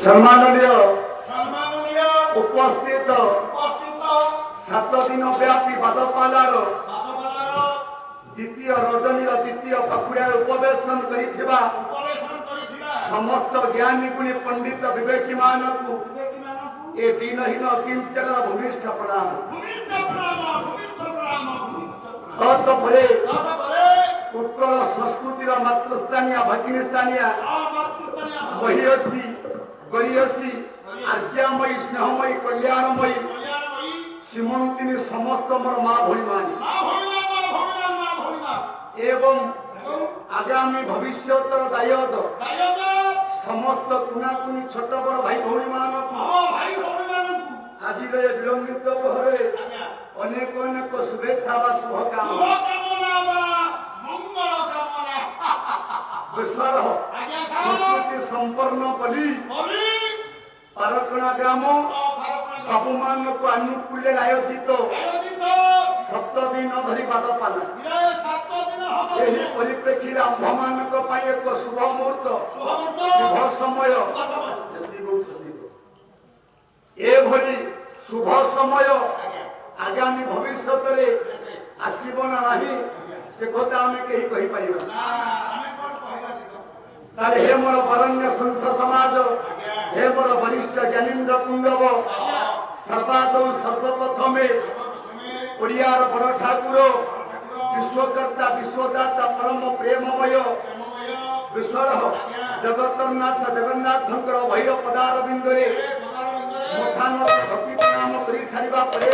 सम्माननीय उपस्थित 7 दिन व्यापी बादपालार द्वितीय रजनी द्वितीय पकुड़ा उपवेशन करिथिबा समस्त ज्ञानी गुणी पंडित विवेकी मानकु ए दिनहीन किंचन भूमिष्ठ प्रणाम तत्परे उत्कल संस्कृतिर मातृस्थानीय भगिनी स्थानीय महिषी गरीयसी आज्ञामयी स्नेहमयी कल्याणमयी श्रीमंतिनी समस्त मोर माँ भोली मानी एवं आगामी भविष्यतर दायद समस्त कुनाकुनी छोट बड़ भाई भौणी मानक आज विलंबित पहरे अनेक अनेक शुभेच्छा व शुभकामना संस्कृति संपन्न कली पारकणा ग्राम बाबू मान को अनुकूल आयोजित 7 दिन धरी बादपाला ଦେଖିଲେ ଆମ୍ଭମାନଙ୍କ ପାଇଁ ଏକ ଶୁଭ ମୁହୂର୍ତ୍ତ ଶୁଭ ସମୟ ଏଭଳି ଶୁଭ ସମୟ ଆଗାମୀ ଭବିଷ୍ୟତରେ ଆସିବ ନା ନାହିଁ ସେ କଥା ଆମେ କେହି କହିପାରିବା। ତାହେଲେ ହେ ମୋର ବରଣ୍ୟ ସନ୍ଥ ସମାଜ, ହେ ମୋର ବରିଷ୍ଠ ଜ୍ଞାନୀନ୍ଦ୍ର କୁଣ୍ଡବ, ସର୍ବାଦୌ ସର୍ବପ୍ରଥମେ ଓଡ଼ିଆର ବଡ଼ ଠାକୁର ବିଶ୍ୱକର୍ତ୍ତା ବିଶ୍ୱଦାତା ପରମ ପ୍ରେମମୟ ବିଶ୍ୱର ଜଗତରନାଥ ଜଗନ୍ନାଥଙ୍କର ଭୈର ପଦାର ବିନ୍ଦୁରେ ମଥାନ ଭକ୍ତି ପ୍ରଣାମ କରି ସାରିବା ପରେ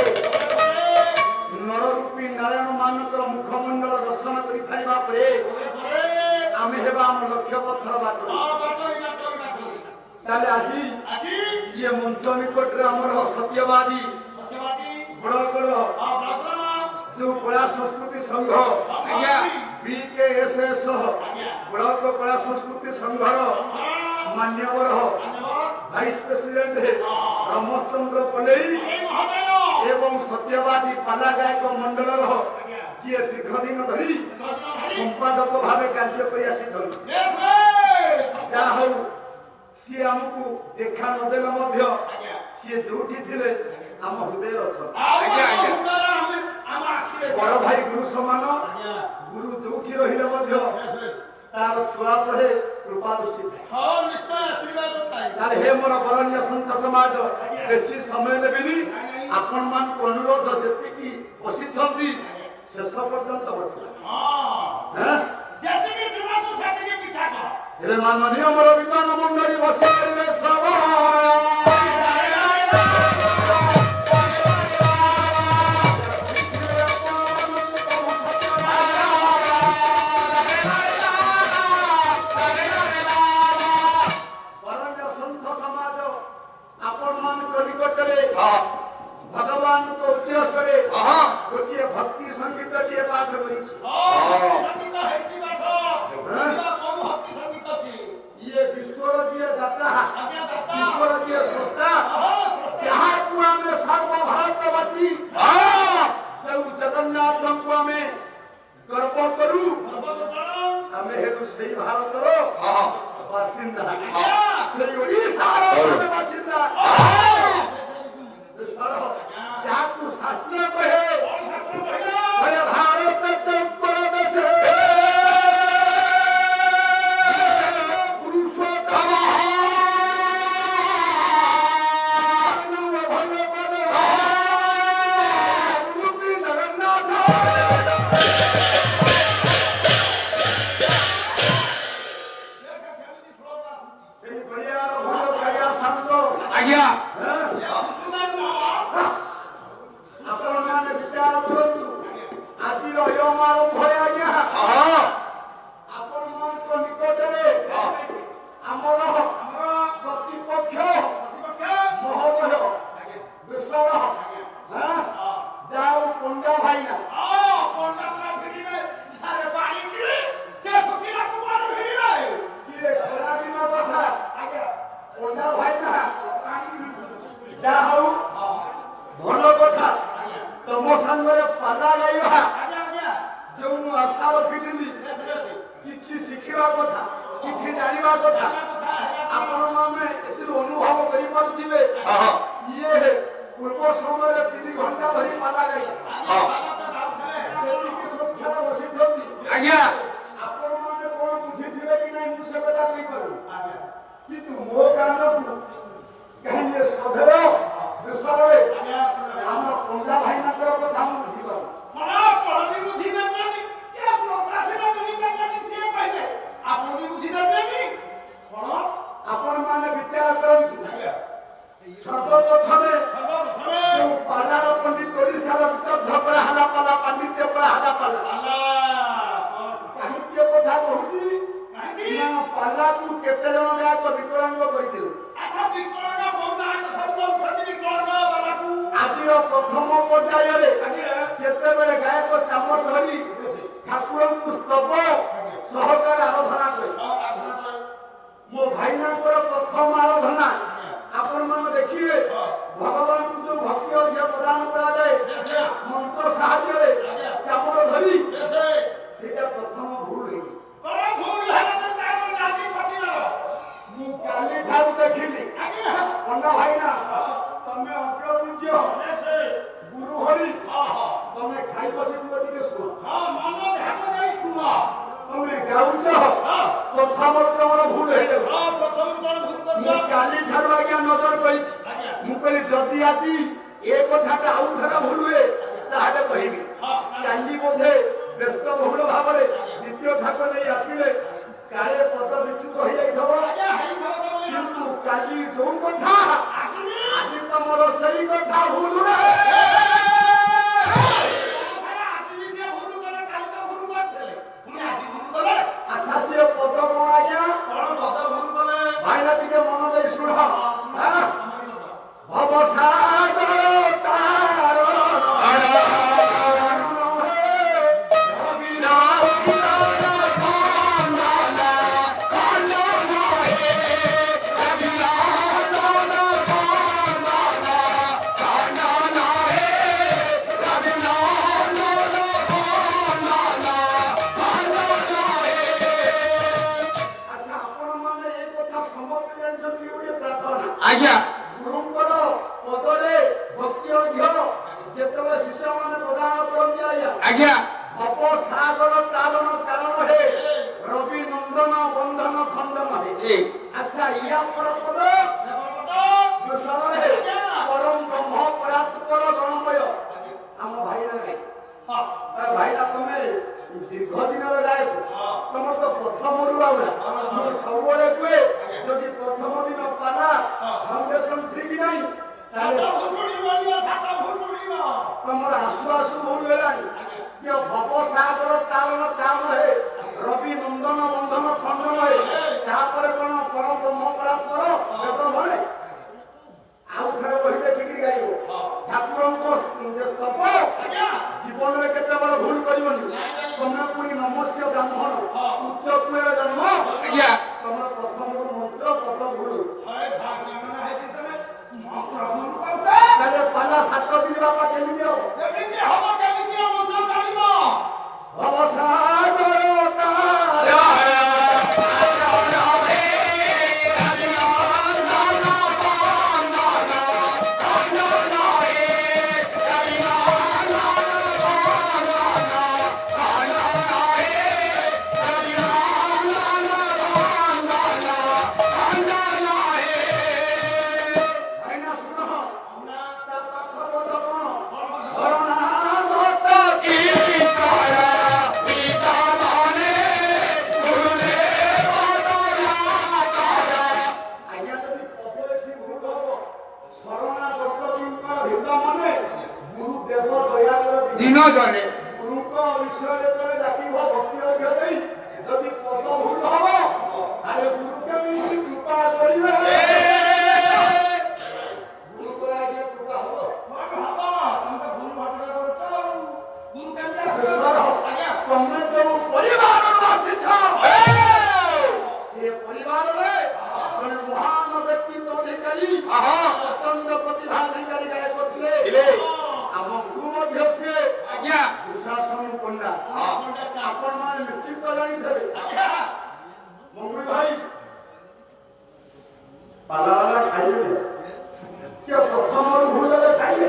ନରରୂପୀ ନାରାୟଣ ମାନଙ୍କର ମୁଖମଣ୍ଡଳ ଦର୍ଶନ କରି ସାରିବା ପରେ ଆମେ ହେବା ଆମ ଲକ୍ଷ୍ୟ ପଥର ବାଟ। ତାହେଲେ ଆଜି ଇଏ ମଞ୍ଚ ନିକଟରେ ଆମର ସତ୍ୟବାଦୀ ବଡ଼ଙ୍କର ଯୋଉ କଳା ସଂସ୍କୃତି ସଂଘ BKSS ବ୍ଲକ କଳା ସଂସ୍କୃତି ସଂଘର ମାନ୍ୟବର ଭାଇସ୍ ପ୍ରେସିଡେଣ୍ଟ ରମଚନ୍ଦ୍ର ପଲେଇ ଏବଂ ସତ୍ୟବାଦୀ ପାଲା ଗାୟକ ମଣ୍ଡଳର ଯିଏ ଦୀର୍ଘ ଦିନ ଧରି ସମ୍ପାଦକ ଭାବେ କାର୍ଯ୍ୟ କରି ଆସିଛନ୍ତି। ଯାହା ହଉ ସିଏ ଆମକୁ ଦେଖା ନଦେଲେ ମଧ୍ୟ ସିଏ ଯୋଉଠି ଥିଲେ ଆମ ହୃଦୟରେ ଅଛନ୍ତି। ବଡ ଭାଇ ଗୁରୁ ସମାନ, ଗୁରୁ ଯୋଉଠି ରହିଲେ ମଧ୍ୟ ତାର ଛୁଆ ପରେ କୃପା ଦୃଷ୍ଟି ଥାଏ। ତାହେଲେ ହେ ମୋର ବରଣ୍ୟ ସନ୍ଥ ସମାଜ, ବେଶୀ ସମୟ ନେବିନି, ଆପଣ ମାନଙ୍କୁ ଅନୁରୋଧ ଯେତିକି ବସିଛନ୍ତି ଶେଷ ପର୍ଯ୍ୟନ୍ତ ବସିବେ। ହେଲେ ମାନନୀୟ ମୋର ବିମାନ ମଣ୍ଡଳୀ ବସିପାରିବେ ସବୁ। ଭଗବାନଙ୍କ ଉଦ୍ଦେଶ୍ୟରେ ଗୋଟିଏ ଭକ୍ତି ସଙ୍ଗୀତଟିଏ ପାଠ କରିଛି। ଇଏ ବିଶ୍ୱର ଯିଏ ଦାତା, ବିଶ୍ୱର ଯିଏ ସ୍ରଷ୍ଟା, ଯାହାକୁ ଆମେ ସର୍ବଭାରତବାସୀ ଯୋଉ ଜଗନ୍ନାଥଙ୍କୁ ଆମେ ଗର୍ବ କରୁ, ଆମେ ହେଲୁ ସେଇ ଭାରତର ବାସିନ୍ଦା, ସେଇ ଓଡ଼ିଶାର ବାସିନ୍ଦା, ଯାହାକୁ ଶାସ୍ତ୍ର କହେ ଭାରତ ପୁରୁଷୋତ୍ତମ ଜଗନ୍ନାଥ। ସେଇ ବଳିଆର ଭଲ ବଳିଆ ଶାନ୍ତ ଆଜ୍ଞା ଆପଣମାନେ ବିଚାର କରନ୍ତୁ। ଆଜିର ୟମ ଆରମ୍ଭରେ ଆଜ୍ଞା ଆପଣମାନଙ୍କ ନିକଟରେ ଆମର ପ୍ରତିପକ୍ଷ ମହୋଦୟ ବିଶ୍ୱର ଯାଉ ପଣ୍ଡା ଭାଇନା ଖରା ଦିନ କଥା ପଣ୍ଡା ଭାଇନା ଯାହା ହଉ ଭଲ କଥା। ତମ ସାଙ୍ଗରେ ପାଲା ଗାଇବା ଯୋଉ ମୁଁ ଆଶା ରଖିଥିଲି, କିଛି ଶିଖିବା କଥା, କିଛି ଜାଣିବା କଥା, ଆପଣ ମାନେ ଏଥିରୁ ଅନୁଭବ କରିପାରୁଥିବେ। ଇଏ ପୂର୍ବ ସମୟରେ 3 ଘଣ୍ଟା ଧରି ପାଲା ଗାଇ ଯେତିକି ସଂଖ୍ୟାରେ ବସିଛନ୍ତି ଆଜ୍ଞା, ଆପଣ ମାନେ କଣ ବୁଝିଥିବେ କି ନାହିଁ ମୁଁ ସେ କଥା କହିପାରୁ, କିନ୍ତୁ ମୋ କାନକୁ କାହିଁକି ସଧେୟ ବିଷୟରେ ଆମର ପଣ୍ଡା ଭାଇନାଙ୍କର କଥା ମୁଁ ବୁଝିପାରୁ। ଆପଣ ମାନେ ବିଚାର କରନ୍ତୁ। ସର୍ବପ୍ରଥମେ ଯୋଉ ପାଲାର ପଣ୍ଡିତ ଓଡ଼ିଶାର ବିଦଗ୍ଧ କଳା ହେଲା ପାଲା, ପାଣ୍ଡିତ୍ୟ କଳା ହେଲା ପାଲା। କାହିଁକି କଥା କହୁଛି ନା ପାଲାକୁ କେତେ ଜଣ ଗାୟକ ବିକଳାଙ୍ଗ କରିଥିଲେ। ଆଜିର ପ୍ରଥମ ପର୍ଯ୍ୟାୟରେ ଯେତେବେଳେ ଗାୟକ ଚାମର ଧରି ଠାକୁରଙ୍କୁ ସ୍ତବ ସହକାରେ ଆରାଧନା କରେ, ମୋ ଭାଇନାଙ୍କର ପ୍ରଥମ ଆରାଧନା ଆପଣ ମାନେ ଦେଖିବେ ଭଗବାନଙ୍କୁ ଯୋଉ ଭକ୍ତି ଅର୍ଘ୍ୟ ପ୍ରଦାନ କରାଯାଏ ମନ୍ତ୍ର ସାହାଯ୍ୟରେ ଚାମର ଧରି, ସେଇଟା ପ୍ରଥମ ଭୁଲ ହେଇଛି। যদি আଜି এ কথাটা ଆଉ ଥରେ ଭୁଲ ହୁଏ ତାହେଲେ କହିବି କାଲି ବୋଧେ ବ୍ୟସ୍ତବହୁଳ ଭାବରେ ଦ୍ୱିତୀୟ ଠାକ ନେଇ ଆସିଲେ କାଳେ ପଦ ବିଚ୍ୟୁତ ହୋଇଯାଇଥିବ କିନ୍ତୁ କାଲି ଯୋଉ କଥା ଆଜି ତମର ସେଇ କଥା ଭୁଲ ନାହିଁ। ଆଚ୍ଛା ସିଏ ପଦ କଣ ଆଜ୍ଞା ଭାଇନା ଟିକେ ମନ ଦେଇ ଶୁଣ ଭବସାଗର ତାର ଆଜ୍ଞା ଗୁରୁଙ୍କର ପଦରେ ଭକ୍ତି ଅର୍ଘ୍ୟ ଯେତେବେଳେ ଶିଷ୍ୟମାନେ ପ୍ରଦାନ କରନ୍ତି ଆଜ୍ଞା ଅପସାଗର ତାରଣ କାରଣ ହେ ରବି ନନ୍ଦନ ବନ୍ଧନ ଖଣ୍ଡନ ହେ। ଆଚ୍ଛା ଇୟା ପର ପଦ ଦୂଷଣରେ ପରମ ବ୍ରହ୍ମ ପରାତ୍ପର ଗଣମୟ ଆମ ଭାଇନା ତମେ ଦୀର୍ଘ ଦିନର ଗାୟକ ତମର ତ ପ୍ରଥମରୁ ଆଉଲା ମୁଁ ସବୁବେଳେ କୁହେ ଯଦି ପ୍ରଥମ ଦିନ ପାଲା ଫାଉଣ୍ଡେସନ ଠିକ ନାହିଁ ତମର ଆସୁ ଆସୁ ଭୁଲ ହେଲାଣି ଯେ ଭବସାଗର ତାରଣ କାରଣ ହେ ରବି ନନ୍ଦନ ବନ୍ଧନ ଖଣ୍ଡନ ହେ ତାପରେ କଣ ପର ବ୍ରହ୍ମ ପରାତ୍ପର ବେଦ ଭଳେ ଆଉ ଥରେ କହିଲେ ଠିକ ଗାଇବ ଠାକୁରଙ୍କ ତପ ଜୀବନରେ କେତେବେଳେ ଭୁଲ କରିବନି ତମେ ପୁଣି ନମସ୍ୟ ବ୍ରାହ୍ମଣ ଉଚ୍ଚ କୁଳରେ ଜନ୍ମ ତମର ପ୍ରଥମରୁ ମନ୍ତ୍ର ପଦ ଭୁଲ ତାହେଲେ ପାଲା 7 ଦିନ ବାପା କେମିତି ହବ ଭବସାଗର ତାରଣ ଦିନ ଜଣେ ଗୁରୁଙ୍କ ବିଷୟରେ ତମେ ଡାକିବ ଭକ୍ତି ଅର୍ଘ୍ୟ ଦେଇ ଯଦି ପଦ ଭୁଲ ହବ ତାହେଲେ ଗୁରୁ କେମିତି କୃପା କରିବେ ଗୁରୁଙ୍କର ଆଜ୍ଞା କୃପା ହବ ତମେ ଯୋଉ ପରିବାରରୁ ଆସିଛ ସେ ପରିବାରରେ ଜଣେ ମହାନ ବ୍ୟକ୍ତିତ୍ୱ ଅଧିକାରୀ ଅତ୍ୟନ୍ତ ପ୍ରତିଭାଧିକାରୀ ଗାୟକ ଥିଲେ ଆମ ଗୁରୁ ମଧ୍ୟ ସିଏ ଆଜ୍ଞା ଦୁଃଶାସନ ପଣ୍ଡା ଆପଣ ମାନେ ନିଶ୍ଚିତ ଜାଣିଥିବେ ମଙ୍ଗୁଳି ଭାଇ ପାଲା ଖାଇବେ କିଏ ପ୍ରଥମରୁ ଭୁଲ ହେଲେ ଖାଇବେ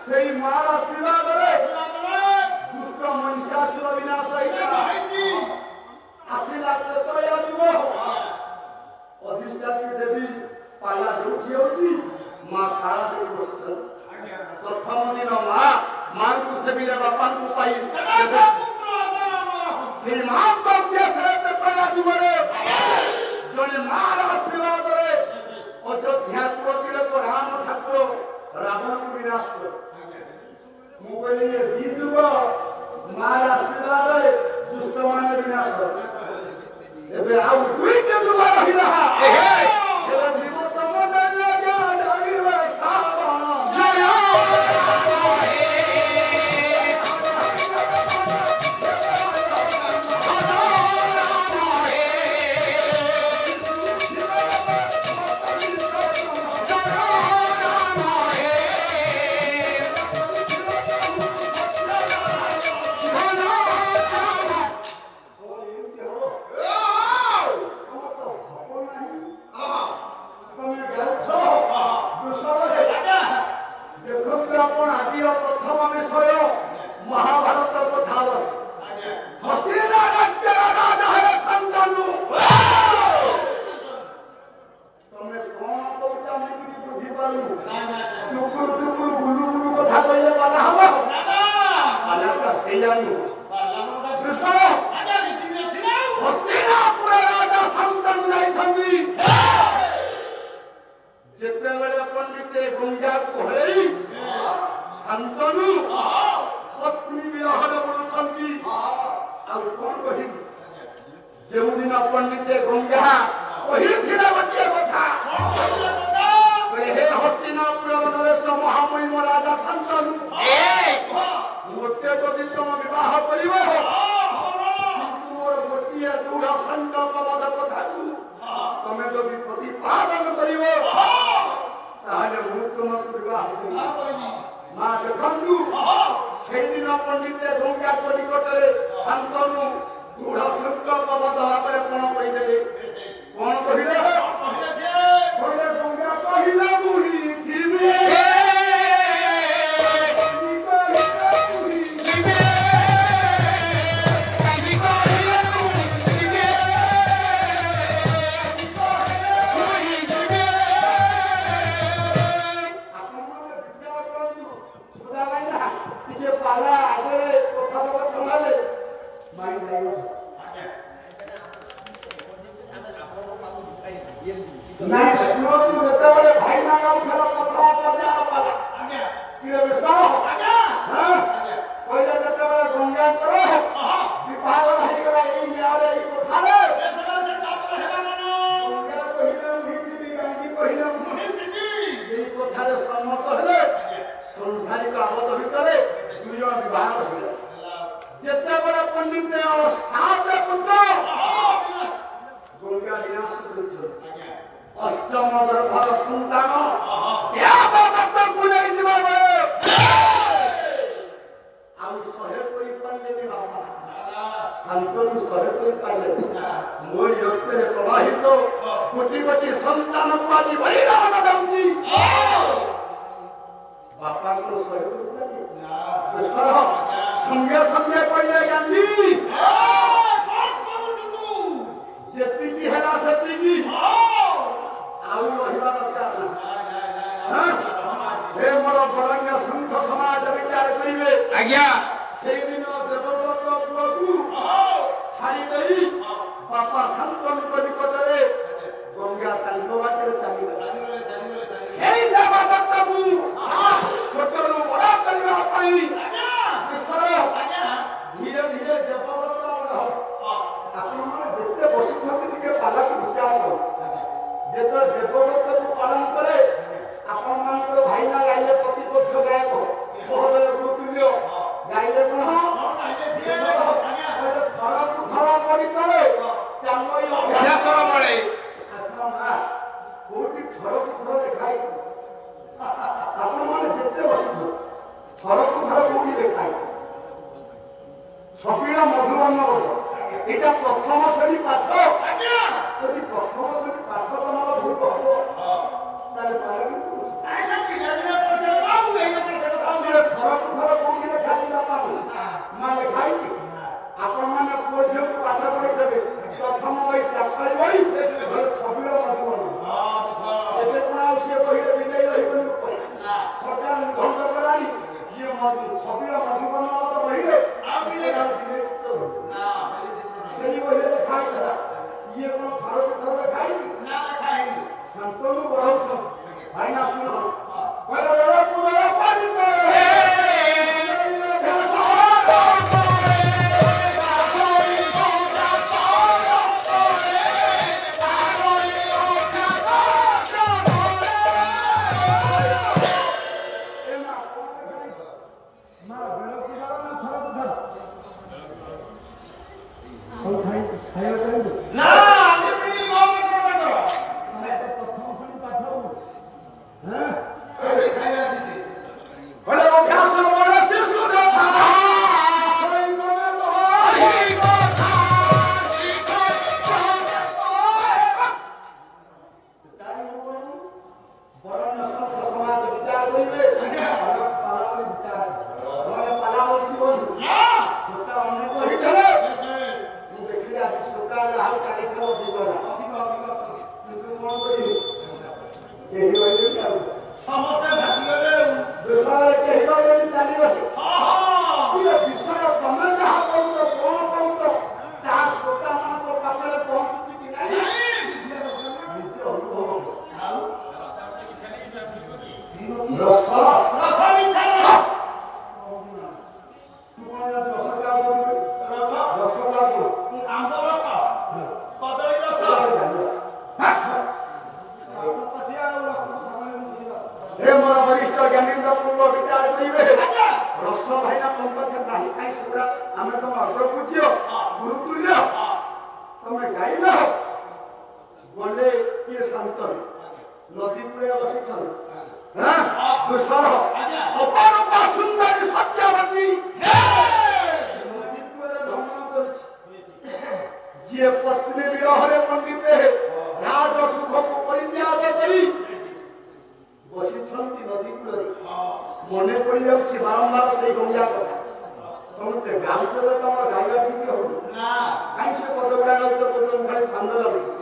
সেই মার আশীর্বাদরে দুষ্ট মহিষাসুর বিনাশ হইলা ଆସିଲା ତ୍ରେତୟା ଯୁଗ ଅଧିଷ୍ଠାତ୍ରୀ ଦେବୀ ପାଲା ଯୋଉଠି ହେଉଛି ମା ଶାରଳା ଦେବୀ ବସିଛନ୍ତି। ପ୍ରଥମ ଦିନ ମାଙ୍କୁ ସେବିଲେ ବାପାଙ୍କୁ ପାଇ ସେଇ ମାଙ୍କ ଅଭ୍ୟାସରେ ତ୍ରେତୟା ଯୁଗରେ ଜଣେ ମାର ଆଶୀର୍ବାଦରେ ଅଯୋଧ୍ୟା ତିଳକ ରାମ ଠାକୁର ରାବଣକୁ ବିନାଶ କଲେ। ମୁଁ କହିଲି ଏ ଦି ଯୁଗ ମାର ଆଶୀର୍ବାଦରେ ଦୁଷ୍ଟମାନେ ବିନାଶ କଲେ। ଏବେ ଆଉ ଦୁଇଟି ଯୁଗ ରହିଲା। ଏବେ ଯିବ ତମ ଜାଗିବା ଶ୍ରାବଣ ଯେତେବେଳେ ପଣ୍ଡିତେ ଗଙ୍ଗାକୁ ହରେଇ ଶାନ୍ତନୁ ପତ୍ନୀ ବିରହରେ ବୁଲୁଛନ୍ତି। ଆଉ କଣ କହିବି, ଯେଉଁଦିନ ପଣ୍ଡିତେ ଗଙ୍ଗା କହିଥିଲା ଗୋଟିଏ କଥା, ହେ ହସ୍ତିନାପୁର ନରେଶ ମହାମହିମ ରାଜା ଶାନ୍ତନୁ, ମୋତେ ଯଦି ତମ ବିବାହ କରିବ ମୋର ଗୋଟିଏ ଦୃଢ଼ ସଂକଳ୍ପବଦ୍ଧ କଥାକୁ ତମେ ଯଦି ପ୍ରତିପାଦନ କରିବ ତାହେଲେ ମୁଁ ତୁମକୁ ବିବାହ କରିବି। ମା ଦେଖନ୍ତୁ, ସେଇଦିନ ପଣ୍ଡିତେ ଗଙ୍ଗାଙ୍କ ନିକଟରେ ଶାନ୍ତନୁ ଦୃଢ଼ ସଂକଳ୍ପବଦ୍ଧ ଭାବରେ କଣ କହିଦେଲେ? କଣ କହିଲେ? କହିଲେ ଗଙ୍ଗା କହିଲେ ମୁହିଁ ଥିବି ସଂସାରିକ ଆବଦ୍ଧ ଭିତରେ ଦୁଇ ଜଣ ବିବାହ ହେଲେ। ଯେତେବେଳେ ପଣ୍ଡିତ ସାତ ପୁତ୍ର ଗଙ୍ଗା ବିନାଶ କରିଛନ୍ତି, ଅଷ୍ଟମ ଗର୍ଭର ସନ୍ତାନ ନେଇଯିବା ବେଳେ ଆଉ 100 କରିପାରିଲେନି ବାପା। ଶାନ୍ତନୁ 100 କରିପାରିଲେନି। ମୋ ରକ୍ତରେ ପ୍ରବାହିତ କୋଟି କୋଟି ସନ୍ତାନକୁ ଆଜି ବଳିଦାନ ଦଉଛି। ବାପାଙ୍କର 100 ସଙ୍ଗେ ସଙ୍ଗେ କହିଲେ ଗାନ୍ଧୀ ଯେତିକି ହେଲା ସେତିକି, ଆଉ ରହିବା ଦରକାର ନାହିଁ। ହେ ମୋର ବରଣ୍ୟ ସନ୍ଥ ସମାଜ ବିଚାର କରିବେ। ଆଜ୍ଞା, ସେଇଦିନ ଦେବବ୍ରତ ପୁଅକୁ ଛାଡ଼ି ଦେଇ ବାପା ଶାନ୍ତନୁଙ୍କ ନିକଟରେ ଗଙ୍ଗା ତାଙ୍କ ବାଟରେ ଚାଲିଗଲା। ସେଇ ଦେବବ୍ରତକୁ ଛୋଟରୁ ବଡ଼ କରିବା ପାଇଁ ଧୀରେ ଧୀରେ ଦେବବ୍ରତ ବଡ଼ ହବ। ଆପଣମାନେ ଯେତେ ବସିଛନ୍ତି ଟିକେ ପାଲାକୁ ବିଚାର କର। ଯେତେବେଳେ ଦେବବ୍ରତକୁ ପାଳନ କରେ ଆପଣମାନଙ୍କର ଭାଇନା ଗାଇଲେ ପ୍ରତିପକ୍ଷ ଗାୟକ ମହୋଦୟ ଗୁରୁତୁଲ୍ୟ ଗାଇଲେ କଣ ଥରକୁ ଥର କରି କରେ ଚାଲ ଅଭ୍ୟାସର ବଳେ। ଆଚ୍ଛା ମା, ନା ବେଳକୁ ଧର ନା ଥରକୁ ଧର ହଉ ଖାଇବା ଚାହିଁବୁ ନା ଆଜି ପିଣି ମୋ ପାଖରେ ପାଠ ପ୍ରଥମ ଶ୍ରେଣୀ ପାଠ ହଁ ଖାଇବା ଦିଦି ବଲେ ଅଭ୍ୟାସ ବଳେ ଶିଶୁ ଦେଖା କଇ ମନେ ତ ହଇ କଥା ତାରି ଉପରୁ ବରଣ ସନ୍ତ ସମାଜ ବିଚାର କରିବେ ପାଲା ବିଚାର ମାନେ ପାଲା ହଉଛି ବন্ধୁ ସେଟା ଅନ୍ୟ କହିଥିଲେ ମୁଁ ଦେଖିଲି ଆଜି ସକାଳେ ଆଉ କାଲିଠାରୁ ଅଧିକ ହେଲା କିନ୍ତୁ କଣ କରିବି କେହି ରହିବେନି ଆଉ ସମସ୍ତେ ଭାସିଗଲେ ବିଷୟରେ କେହି ରହିବେନି ଚାଲିଗଲେ ବିଷୟ ତମେ ଯାହା କହୁଛ କଣ କହୁଛ ତାହା ଶ୍ରୋତାମାନଙ୍କ ପାଖରେ ପହଞ୍ଚୁଛି କି ନାହିଁ ନିଜେ ଅନୁଭବ ରସ ରସ ମିଠା ତୁ କଣ ରସ କାହା କରିବେ ରସ କାହା କରୁ ଆମ୍ବ ରସ କଦଳୀ ରସ हे मोर वरिष्ठ ज्ञानेन्द्र पूर्व विचार करिवे रस भाईना पंकज नाही काई सुरा आमे तुम अग्रपूज्य गुरुतुल्य तमे गाइल गले किए शांत नदी कूले बसी छल हां दुष्कर अपार सुंदरी सत्यवती नदी कूले भ्रमण करछि जे पत्नी विरहरे पंडित राज सुख को परित्याग करी बसिछन्ति नदी कूଳରେ ମନେ ପଡ଼ିଯାଉଛି ବାରମ୍ବାର ସେଇ ଗଙ୍ଗା କଥା ସମସ୍ତେ ଗାଉଛ ତମର ଗାଇବା ଠିକ ହଉନି କାହିଁ ସେ ପଦ ଗୁଡ଼ା ଗାଉଛ କହୁଛ ମୁଁ ଖାଲି ଛାନ୍ଦ ଲାଗୁଛି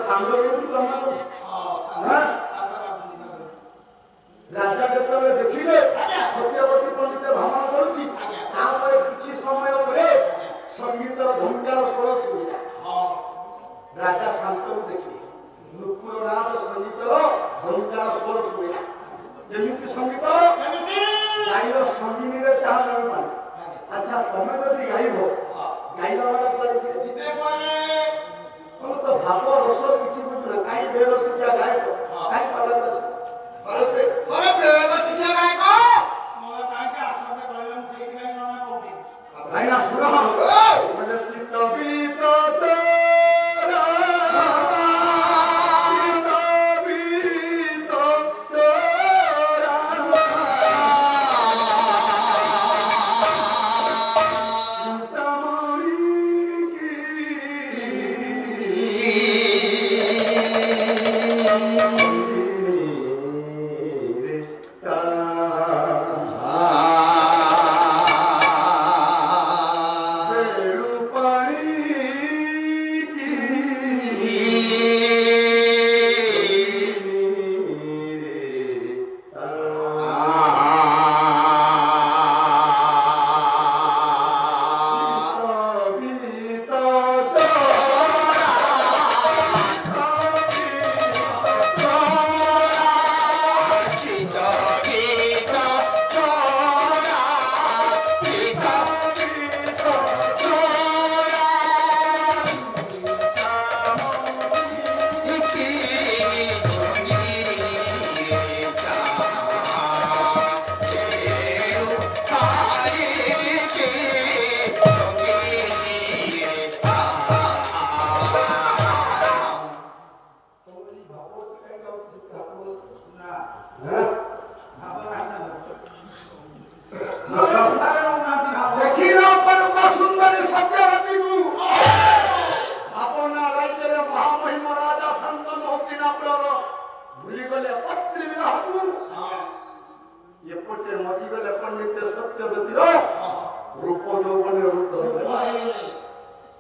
ଛାନ୍ଦ କେମିତି ତମେ ରାଜା ଯେତେବେଳେ ଦେଖିଲେ ସତ୍ୟବତୀ ପଣ୍ଡିତ ଭ୍ରମଣ କରୁଛି ତାପରେ କିଛି ସମୟ ପରେ ସଙ୍ଗୀତର ଝଙ୍କାର ସ୍ୱର ଶୁଣିଲା ରାଜା ଶାନ୍ତକୁ ଦେଖିଲେ ନୁପୁର ନାଦ ସଙ୍ଗୀତର ଝଙ୍କାର ସ୍ୱର ଶୁଣିଲା ଯେମିତି ସଙ୍ଗୀତ ଗାଇର ସଙ୍ଗିନୀରେ ତାହା ଜଣେ ଆଚ୍ଛା ତମେ ଯଦି ଗାଇବ ଗାଇଲା ବେଳେ କୁଆଡ଼େ ଯିବେ ତମେ ତ ଭାବ ରସ କିଛି ବୁଝୁନା କାହିଁ ବେରସିକିଆ ଗାୟକ କାହିଁ ପାଲା ଭାଇନା ଶୁଣ ବୋଲେ ଚିତ୍ତ ଗୀତ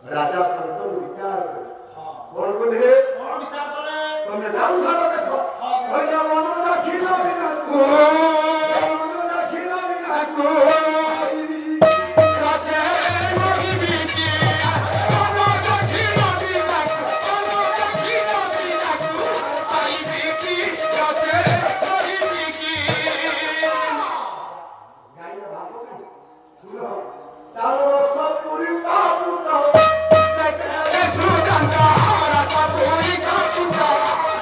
राजा शांतनु विचार कौन बोले तुम्हें गाँव झाड़ा देखो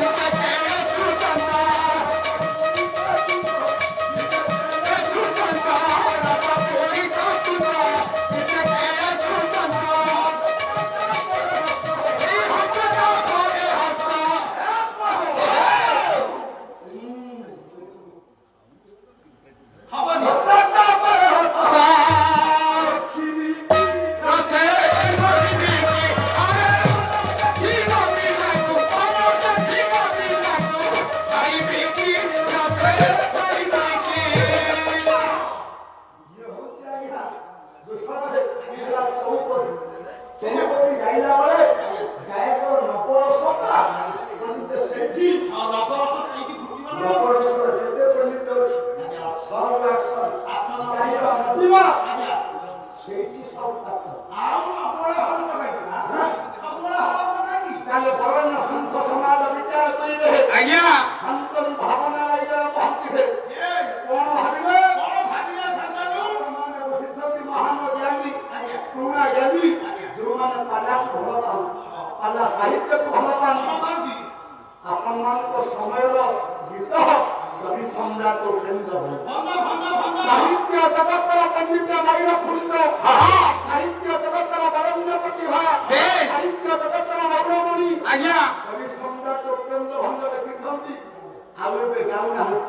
Thank you. ସାହିତ୍ୟ ଜଗତର ପଣ୍ଡିତ ମୟୂରପୁଷ୍ଟ, ସାହିତ୍ୟ ଜଗତର ବରଣ୍ୟ ପ୍ରତିଭା, ସାହିତ୍ୟ ଜଗତର ମୌନମଣି କବି ସମ୍ରାଟ ଉପେନ୍ଦ୍ର ଭଞ୍ଜ ଲେଖିଛନ୍ତି। ଆଉ ଏବେ ଯାଉନାହାନ୍ତି।